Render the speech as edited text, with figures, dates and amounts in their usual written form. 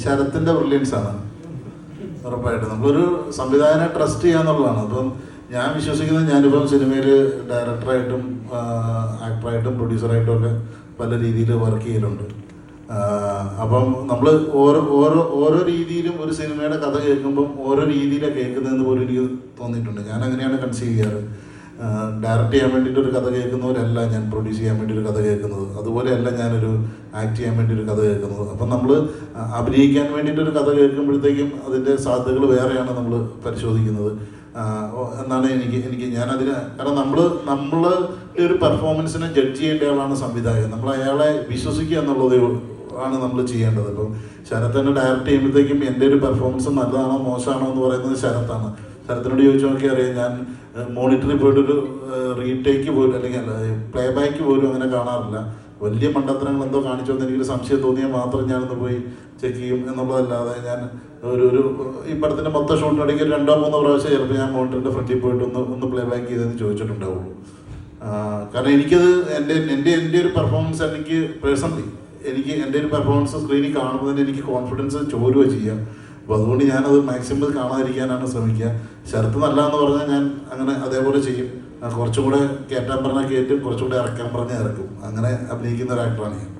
ശരത്തിൻ്റെ brilliance ആണ് ഉറപ്പായിട്ട്. നമ്മളൊരു സംവിധായകനെ ട്രസ്റ്റ് ചെയ്യാന്നുള്ളതാണ്. അപ്പം ഞാൻ വിശ്വസിക്കുന്നത്, ഞാനിപ്പം സിനിമയിൽ ഡയറക്ടറായിട്ടും ആക്ടറായിട്ടും പ്രൊഡ്യൂസറായിട്ടും ഒക്കെ പല രീതിയിൽ വർക്ക് ചെയ്തിട്ടുണ്ട്. അപ്പം നമ്മൾ ഓരോ രീതിയിലും ഒരു സിനിമയുടെ കഥ കേൾക്കുമ്പം ഓരോ രീതിയിലാണ് കേൾക്കുന്നതെന്ന് പോലും എനിക്ക് തോന്നിയിട്ടുണ്ട്. ഞാൻ അങ്ങനെയാണ് കൺസീവ് ചെയ്യാറ്. ഡയറക്റ്റ് ചെയ്യാൻ വേണ്ടിയിട്ട് ഒരു കഥ കേൾക്കുന്നവരല്ല ഞാൻ പ്രൊഡ്യൂസ് ചെയ്യാൻ വേണ്ടി ഒരു കഥ കേൾക്കുന്നത്. അതുപോലെയല്ല ഞാനൊരു ആക്ട് ചെയ്യാൻ വേണ്ടി ഒരു കഥ കേൾക്കുന്നത്. അപ്പം നമ്മൾ അഭിനയിക്കാൻ വേണ്ടിയിട്ടൊരു കഥ കേൾക്കുമ്പോഴത്തേക്കും അതിൻ്റെ സാധ്യതകൾ വേറെയാണ് നമ്മൾ പരിശോധിക്കുന്നത് എന്നാണ് എനിക്ക് ഞാനതിന്. കാരണം നമ്മൾ ഒരു പെർഫോമൻസിനെ ജഡ്ജ് ചെയ്യേണ്ട ആളാണ് സംവിധായകൻ. നമ്മൾ അയാളെ വിശ്വസിക്കുക എന്നുള്ളത് ആണ് നമ്മൾ ചെയ്യേണ്ടത്. അപ്പം ശരത് തന്നെ ഡയറക്റ്റ് ചെയ്യുമ്പോഴത്തേക്കും എൻ്റെ ഒരു പെർഫോമൻസ് നല്ലതാണോ മോശമാണോ എന്ന് പറയുന്നത് ശരത്താണ്. ശരത്തിനോട് ചോദിച്ചു നോക്കിയാൽ അറിയാം, ഞാൻ മോണിറ്ററിൽ പോയിട്ടൊരു റീടേക്ക് പോലും അല്ലെങ്കിൽ പ്ലേ ബാക്ക് പോലും അങ്ങനെ കാണാറില്ല. വലിയ മണ്ടത്തരങ്ങൾ എന്തോ കാണിച്ചോന്ന് എനിക്കൊരു സംശയം തോന്നിയാൽ മാത്രം ഞാനൊന്ന് പോയി ചെക്ക് ചെയ്യും എന്നുള്ളതല്ലാതെ ഞാൻ ഒരു ഈ പടത്തിൻ്റെ മൊത്തം ഷൂട്ടിനിടയ്ക്ക് 2-3 പ്രാവശ്യം ചിലപ്പോൾ ഞാൻ മോണിറ്ററിൻ്റെ ഫ്രണ്ടിൽ പോയിട്ട് ഒന്ന് പ്ലേ ബാക്ക് ചെയ്തെന്ന് ചോദിച്ചിട്ടുണ്ടാവുള്ളൂ. കാരണം എനിക്കത് എൻ്റെ ഒരു പെർഫോമൻസ് എനിക്ക് പേഴ്സണലി എൻ്റെ ഒരു പെർഫോമൻസ് സ്ക്രീനിൽ കാണുന്നതിന് എനിക്ക് കോൺഫിഡൻസ് ചോരുക ചെയ്യാം. അപ്പോൾ അതുകൊണ്ട് ഞാനത് മാക്സിമം കാണാതിരിക്കാനാണ് ശ്രമിക്കുക. ശരത്ത് നല്ല എന്ന് പറഞ്ഞാൽ ഞാൻ അങ്ങനെ അതേപോലെ ചെയ്യും. കുറച്ചും കൂടെ കയറ്റാൻ പറഞ്ഞാൽ കയറ്റും, കുറച്ചും കൂടെ ഇറക്കാൻ പറഞ്ഞാൽ ഇറക്കും. അങ്ങനെ അഭിനയിക്കുന്ന ഒരു ആക്ടറാണ് ഞാൻ.